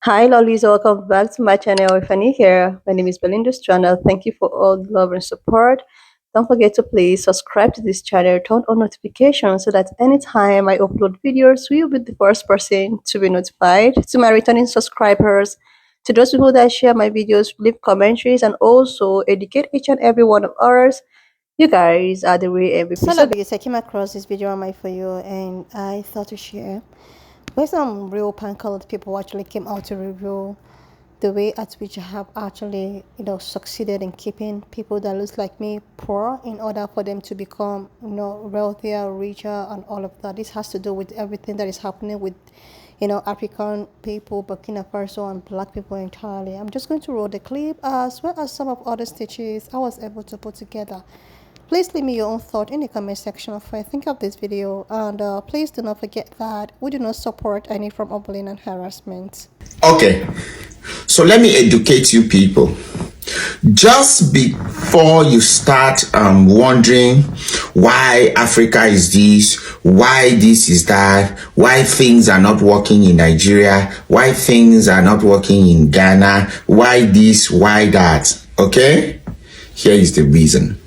Hi, lollies, welcome back to my channel. If you're new here, my name is Belinda's channel. Thank you for all the love and support. Don't forget to please subscribe to this channel, turn on notifications so that anytime I upload videos, you'll be the first person to be notified. To my returning subscribers, to those people that share my videos, leave commentaries, and also educate each and every one of ours. You guys are the real MVP. So, lollies, I came across this video on my For You and I thought to share where some real pan-colored people actually came out to review the way at which I have actually, succeeded in keeping people that looks like me poor in order for them to become, wealthier, richer, and all of that. This has to do with everything that is happening with, African people, Burkina Faso, and Black people entirely. I'm just going to roll the clip as well as some of other stitches I was able to put together. Please leave me your own thought in the comment section of what you think of this video, and please do not forget that we do not support any form of bullying and harassment. Okay, so let me educate you people. Just before you start wondering why Africa is this, why this is that, why things are not working in Nigeria, why things are not working in Ghana, why this, why that, okay? Here is the reason.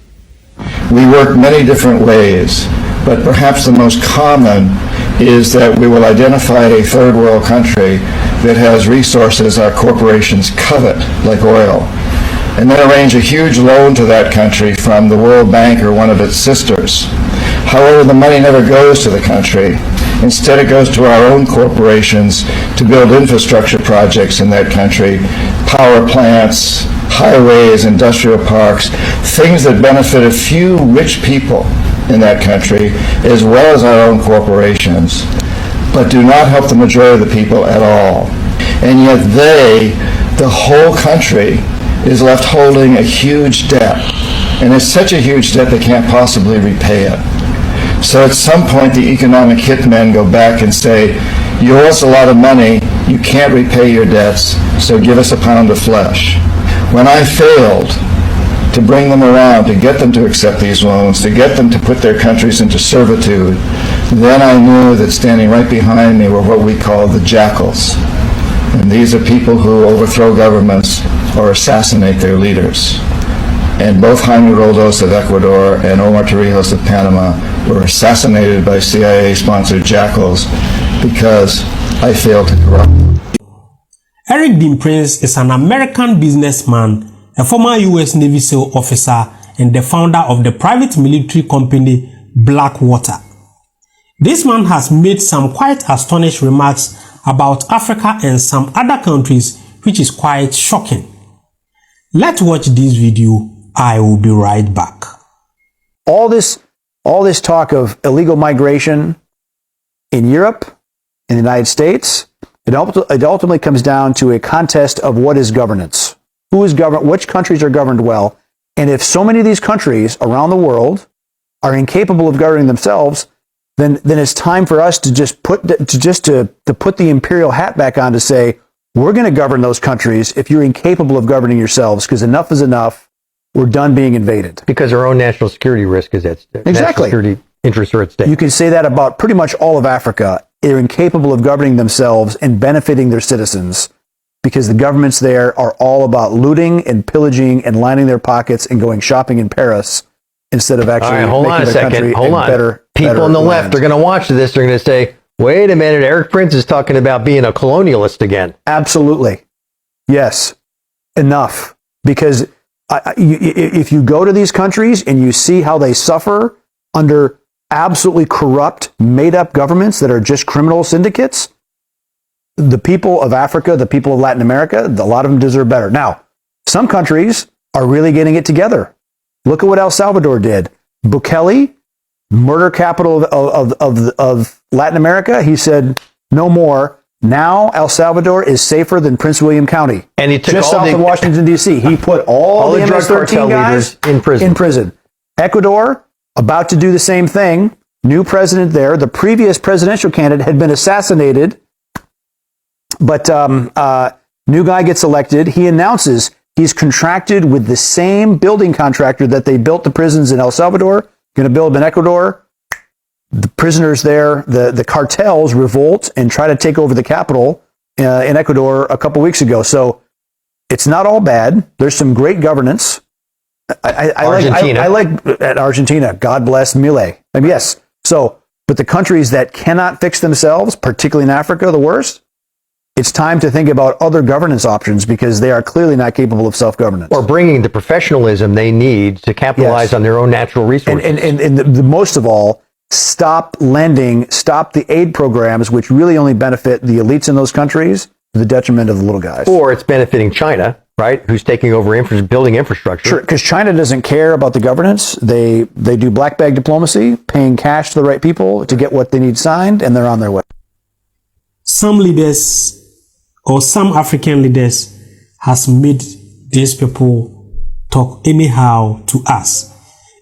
We work many different ways, but perhaps the most common is that we will identify a third world country that has resources our corporations covet, like oil, and then arrange a huge loan to that country from the World Bank or one of its sisters. However, the money never goes to the country. Instead, it goes to our own corporations to build infrastructure projects in that country, power plants, highways, industrial parks, things that benefit a few rich people in that country, as well as our own corporations, but do not help the majority of the people at all. And yet the whole country, is left holding a huge debt. And it's such a huge debt they can't possibly repay it. So at some point, the economic hitmen go back and say, you owe us a lot of money, you can't repay your debts, so give us a pound of flesh. When I failed to bring them around, to get them to accept these loans, to get them to put their countries into servitude, then I knew that standing right behind me were what we call the jackals. And these are people who overthrow governments or assassinate their leaders. And both Jaime Roldos of Ecuador and Omar Torrijos of Panama were assassinated by CIA-sponsored jackals because I failed to corrupt. Eric Dean Prince is an American businessman, a former U.S. Navy SEAL officer, and the founder of the private military company Blackwater. This man has made some quite astonishing remarks about Africa and some other countries, which is quite shocking. Let's watch this video. I will be right back. All this talk of illegal migration in Europe, in the United States, it ultimately comes down to a contest of what is governance. Who is governed? Which countries are governed well? And if so many of these countries around the world are incapable of governing themselves, then it's time for us to just put the imperial hat back on to say, we're going to govern those countries if you're incapable of governing yourselves, because enough is enough. We're done being invaded. Because our own national security risk is at stake. Exactly. National security interests are at stake. You can say that about pretty much all of Africa. They're incapable of governing themselves and benefiting their citizens because the governments there are all about looting and pillaging and lining their pockets and going shopping in Paris instead of actually making their country better. People on the left are going to watch this. They're going to say, wait a minute, Eric Prince is talking about being a colonialist again. Absolutely. Yes. Enough. Because if you go to these countries and you see how they suffer under absolutely corrupt, made-up governments that are just criminal syndicates, the people of Africa, the people of Latin America, a lot of them deserve better. Now, some countries are really getting it together. Look at what El Salvador did. Bukele, murder capital of Latin America, he said, no more. Now El Salvador is safer than Prince William County. And he took just south of Washington, D.C. He put all the MS-13 guys in prison. Ecuador, about to do the same thing. New president there. The previous presidential candidate had been assassinated, but new guy gets elected. He announces he's contracted with the same building contractor that they built the prisons in El Salvador, going to build them in Ecuador. The prisoners there, the cartels revolt and try to take over the capital. in Ecuador a couple weeks ago. So it's not all bad. There's some great governance. Argentina. I like at Argentina. God bless Milei. I mean, yes. So, but the countries that cannot fix themselves, particularly in Africa, the worst, it's time to think about other governance options because they are clearly not capable of self-governance. Or bringing the professionalism they need to capitalize on their own natural resources. And the most of all, stop lending, stop the aid programs, which really only benefit the elites in those countries to the detriment of the little guys. Or it's benefiting China, right, who's taking over building infrastructure. Sure, because China doesn't care about the governance. They do black bag diplomacy, paying cash to the right people to get what they need signed, and they're on their way. Some leaders or some African leaders has made these people talk anyhow to us.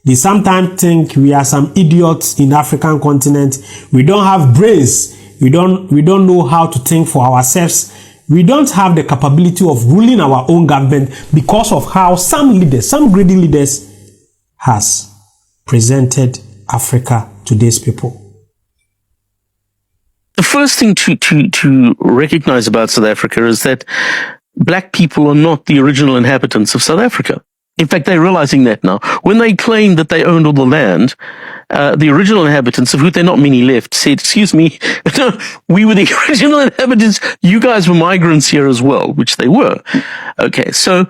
They sometimes think we are some idiots in African continent. We don't have brains. We don't know how to think for ourselves. We don't have the capability of ruling our own government because of how some leaders, some greedy leaders, has presented Africa to these people. The first thing to recognize about South Africa is that black people are not the original inhabitants of South Africa. In fact, they're realizing that now. When they claimed that they owned all the land, the original inhabitants, of whom there are not many left, said, excuse me, no, we were the original inhabitants. You guys were migrants here as well, which they were. Okay, so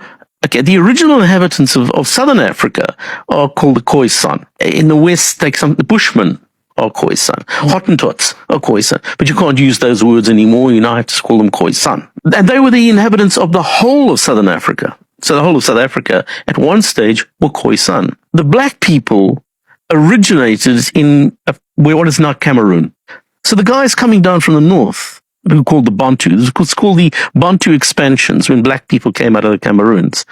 the original inhabitants of Southern Africa are called the Khoisan. In the West, the Bushmen are Khoisan. Hottentots are Khoisan. But you can't use those words anymore. You now have to call them Khoisan. And they were the inhabitants of the whole of Southern Africa. So the whole of South Africa, at one stage, were Khoisan. The black people originated in what is now Cameroon. So the guys coming down from the north, who are called the Bantu, it's called the Bantu expansions when black people came out of the Cameroons.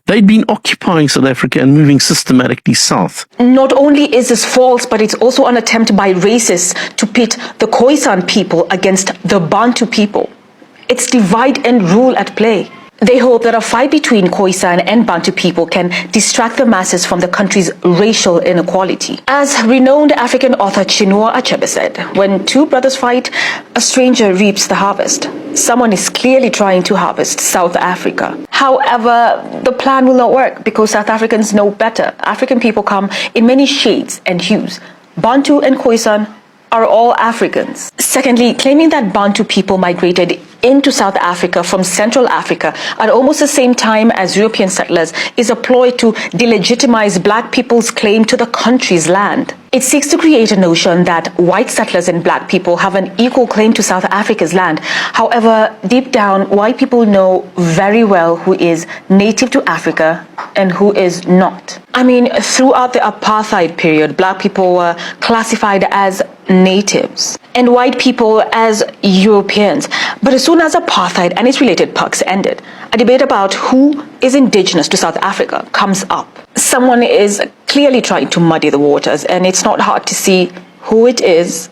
They'd been occupying South Africa and moving systematically south. Not only is this false, but it's also an attempt by racists to pit the Khoisan people against the Bantu people. It's divide and rule at play. They hope that a fight between Khoisan and Bantu people can distract the masses from the country's racial inequality. As renowned African author Chinua Achebe said, when two brothers fight, a stranger reaps the harvest. Someone is clearly trying to harvest South Africa. However, the plan will not work because South Africans know better. African people come in many shades and hues. Bantu and Khoisan are all Africans. Secondly, claiming that Bantu people migrated into South Africa from Central Africa at almost the same time as European settlers is a ploy to delegitimize black people's claim to the country's land. It seeks to create a notion that white settlers and black people have an equal claim to South Africa's land. However, deep down, white people know very well who is native to Africa and who is not. I mean, throughout the apartheid period, black people were classified as natives and white people as Europeans. But as soon as apartheid and its related perks ended, a debate about who is indigenous to South Africa comes up. Someone is clearly trying to muddy the waters, and it's not hard to see who it is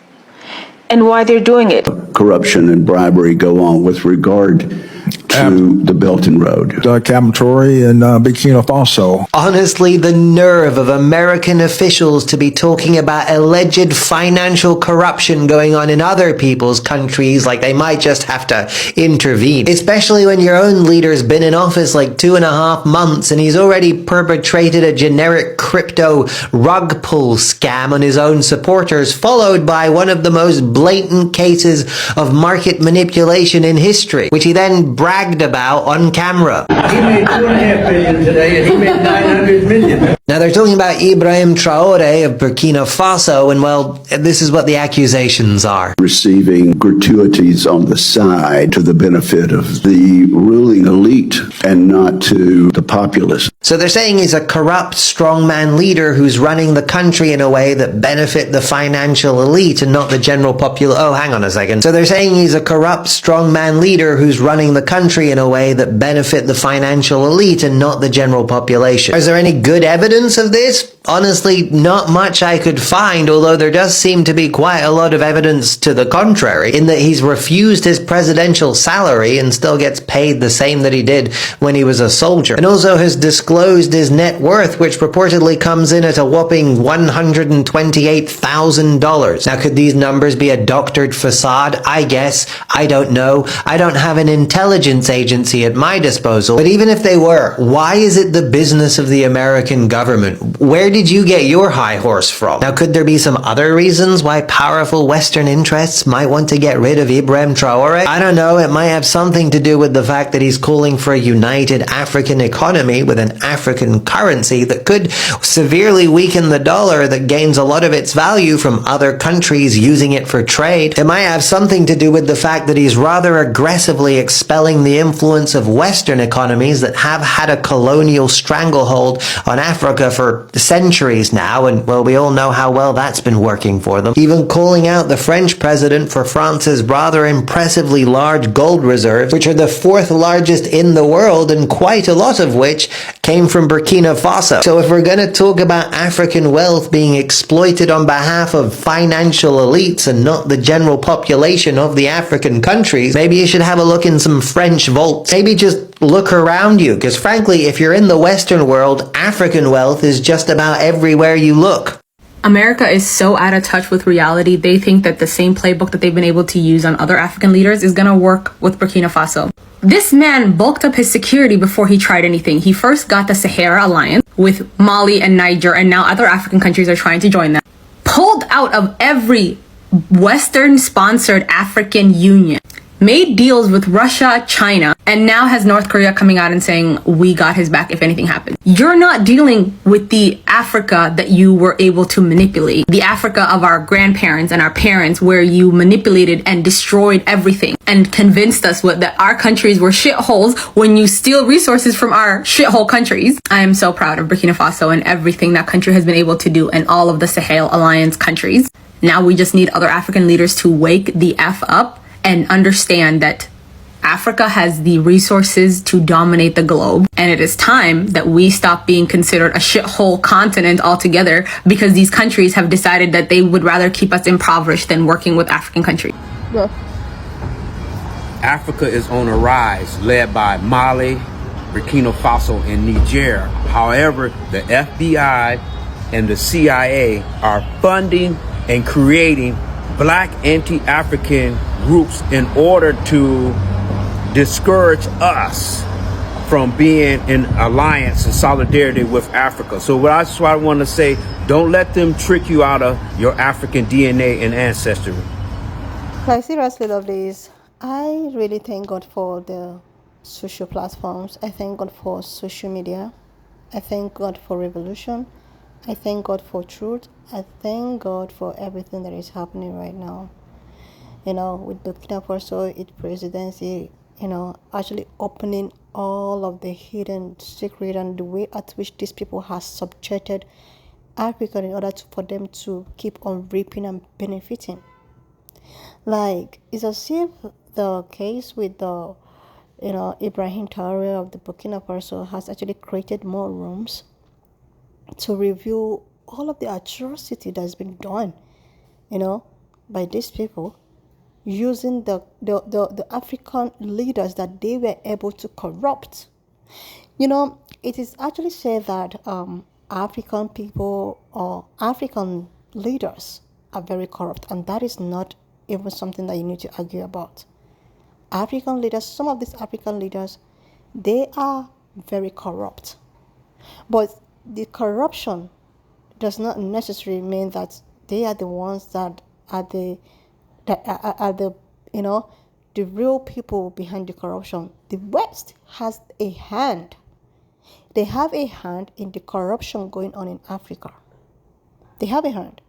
and why they're doing it. Corruption and bribery go on with regard to the Belt and Road. Ibrahim Traore in Burkina Faso. Honestly, the nerve of American officials to be talking about alleged financial corruption going on in other people's countries, like they might just have to intervene. Especially when your own leader's been in office like 2.5 months and he's already perpetrated a generic crypto rug pull scam on his own supporters, followed by one of the most blatant cases of market manipulation in history, which he then bragged about on camera. He made $2.5 billion today, and he made $900 million. Now they're talking about Ibrahim Traore of Burkina Faso, and well, this is what the accusations are. Receiving gratuities on the side to the benefit of the ruling elite and not to the populace. So they're saying he's a corrupt strongman leader who's running the country in a way that benefit the financial elite and not the general population. Oh, hang on a second. So they're saying he's a corrupt strongman leader who's running the country in a way that benefit the financial elite and not the general population. Is there any good evidence of this? Honestly, not much I could find, although there does seem to be quite a lot of evidence to the contrary, in that he's refused his presidential salary and still gets paid the same that he did when he was a soldier, and also has disclosed his net worth, which purportedly comes in at a whopping $128,000. Now, could these numbers be a doctored facade? I guess. I don't know. I don't have an intelligence agency at my disposal, but even if they were, why is it the business of the American government? Where did you get your high horse from? Now, could there be some other reasons why powerful Western interests might want to get rid of Ibrahim Traore? I don't know. It might have something to do with the fact that he's calling for a united African economy with an African currency that could severely weaken the dollar that gains a lot of its value from other countries using it for trade. It might have something to do with the fact that he's rather aggressively expelling the influence of Western economies that have had a colonial stranglehold on Africa for centuries now, and well, we all know how well that's been working for them. Even calling out the French president for France's rather impressively large gold reserves, which are the fourth largest in the world, and quite a lot of which came from Burkina Faso. So if we're going to talk about African wealth being exploited on behalf of financial elites and not the general population of the African countries, maybe you should have a look in some French vaults. Maybe just look around you, because frankly, if you're in the Western world, African wealth is just about everywhere you look. America is so out of touch with reality, they think that the same playbook that they've been able to use on other African leaders is going to work with Burkina Faso. This man bulked up his security before he tried anything. He first got the Sahara Alliance with Mali and Niger, and now other African countries are trying to join them. Pulled out of every Western-sponsored African union. Made deals with Russia, China, and now has North Korea coming out and saying, we got his back if anything happens. You're not dealing with the Africa that you were able to manipulate. The Africa of our grandparents and our parents, where you manipulated and destroyed everything and convinced us that our countries were shitholes when you steal resources from our shithole countries. I am so proud of Burkina Faso and everything that country has been able to do, and all of the Sahel Alliance countries. Now we just need other African leaders to wake the F up and understand that Africa has the resources to dominate the globe, and it is time that we stop being considered a shithole continent altogether, because these countries have decided that they would rather keep us impoverished than working with African countries. Yeah. Africa is on a rise, led by Mali, Burkina Faso, and Niger. However, the FBI and the CIA are funding and creating black anti-African groups in order to discourage us from being in alliance and solidarity with Africa. So that's why I want to say, don't let them trick you out of your African DNA and ancestry. Like, seriously, lovelies, I really thank God for the social platforms. I thank God for social media. I thank God for revolution. I thank God for truth. I thank God for everything that is happening right now. You know, with Burkina Faso, its presidency, actually opening all of the hidden secret and the way at which these people have subjected Africa in order for them to keep on reaping and benefiting. Like, it's as if the case with the, Ibrahim Traore of the Burkina Faso has actually created more rooms to review all of the atrocity that's been done, by these people, using the African leaders that they were able to corrupt. It is actually said that African people or African leaders are very corrupt, and that is not even something that you need to argue about. African leaders, some of these African leaders, they are very corrupt. But the corruption does not necessarily mean that they are the ones that are the the real people behind the corruption. The West has a hand. They have a hand in the corruption going on in Africa. They have a hand.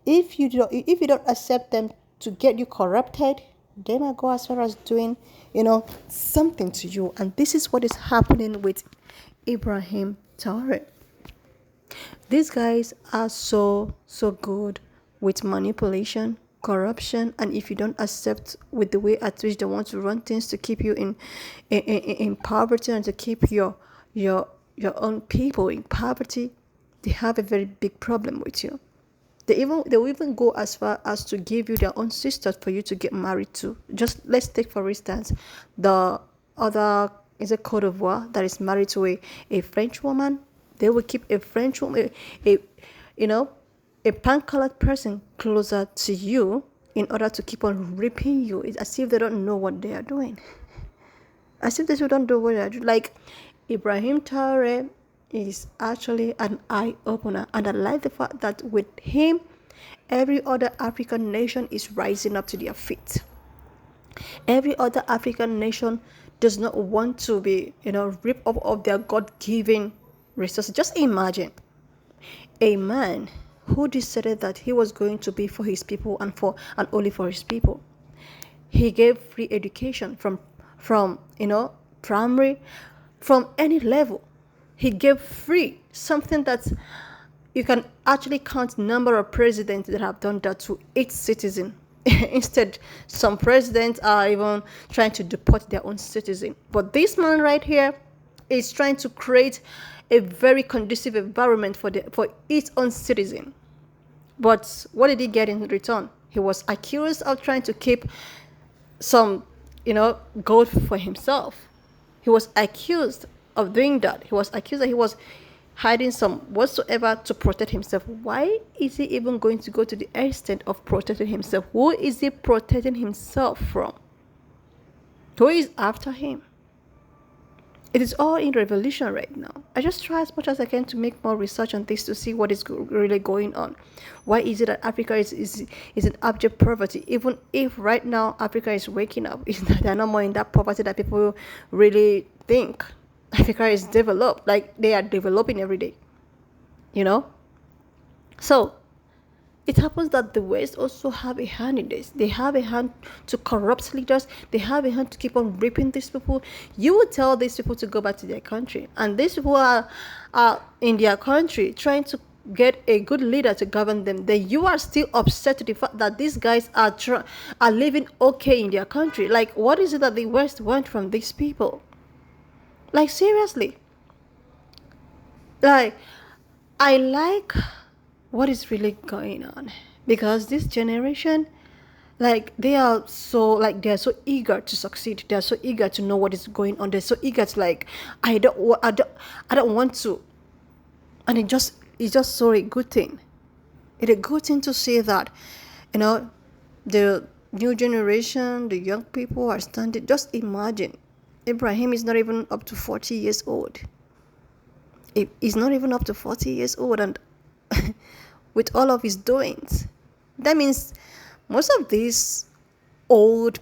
If you don't accept them to get you corrupted, they might go as far as doing, something to you. And this is what is happening with Ibrahim Traore. These guys are so good with manipulation, corruption, and if you don't accept with the way at which they want to run things to keep you in poverty and to keep your own people in poverty, they have a very big problem with you. They will even go as far as to give you their own sisters for you to get married to. Just let's take for instance the other is a Cote d'Ivoire that is married to a French woman. They will keep a French woman, a you know, a pan-colored person closer to you in order to keep on raping you. It's as if they don't know what they are doing. As if they don't know what they are doing. Like Ibrahim Traore is actually an eye-opener, and I like the fact that with him, every other African nation is rising up to their feet. Every other African nation does not want to be, ripped up of their God-given resources. Just imagine a man who decided that he was going to be for his people and only for his people. He gave free education from primary, from any level. He gave free, something that you can actually count number of presidents that have done that to each citizen. Instead, some presidents are even trying to deport their own citizen. But this man right here is trying to create a very conducive environment for its own citizen. But what did he get in return? He was accused of trying to keep some, gold for himself. He was accused of doing that. He was accused that he was hiding some whatsoever to protect himself. Why is he even going to go to the extent of protecting himself? Who is he protecting himself from? Who is after him? It is all in revolution right now. I just try as much as I can to make more research on this to see what is really going on. Why is it that Africa is in abject poverty? Even if right now Africa is waking up, they're not more in that poverty that people really think. Africa is developed, like they are developing every day. So it happens that the West also have a hand in this. They have a hand to corrupt leaders. They have a hand to keep on raping these people. You would tell these people to go back to their country, and these people are in their country trying to get a good leader to govern them. Then you are still upset to the fact that these guys are living okay in their country. Like, what is it that the West want from these people? Like, seriously. Like, I like what is really going on, because this generation, they are so eager to succeed. They are so eager to know what is going on. They're so eager to I don't want to. And it's just so a good thing. It's a good thing to say that, the new generation, the young people are standing. Just imagine, Ibrahim is not even up to 40 years old. He's not even up to 40 years old, and with all of his doings, that means most of these old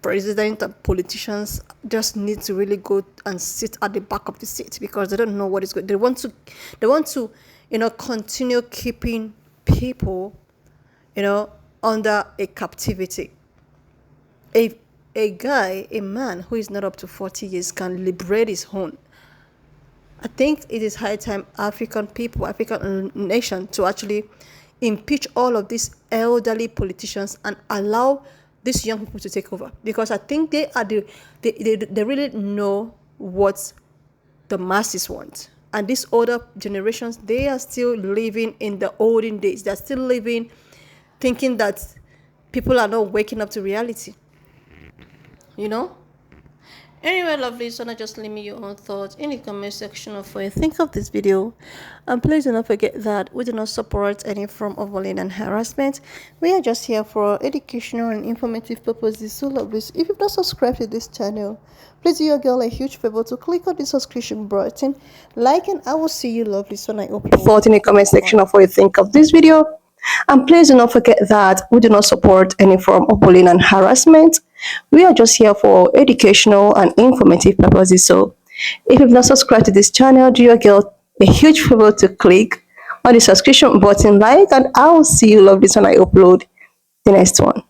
presidents and politicians just need to really go and sit at the back of the seat, because they don't know what is good. They want to continue keeping people under a captivity. A man who is not up to 40 years can liberate his own. I think it is high time African nation to actually impeach all of these elderly politicians and allow these young people to take over, because I think they really know what the masses want. And these older generations, they are still living in the olden days. They're still living thinking that people are not waking up to reality. Anyway, lovely, so now just leave me your own thoughts in the comment section of what you think of this video. And please do not forget that we do not support any form of bullying and harassment. We are just here for educational and informative purposes. So lovely, if you've not subscribed to this channel, please do your girl a huge favor to click on the subscription button, like, and I will see you lovely when I upload. Thought in the comment section of what you think of this video. And please do not forget that we do not support any form of bullying and harassment. We are just here for educational and informative purposes. So if you've not subscribed to this channel, do your girl a huge favor to click on the subscription button, like, and I will see you lovely when I upload the next one.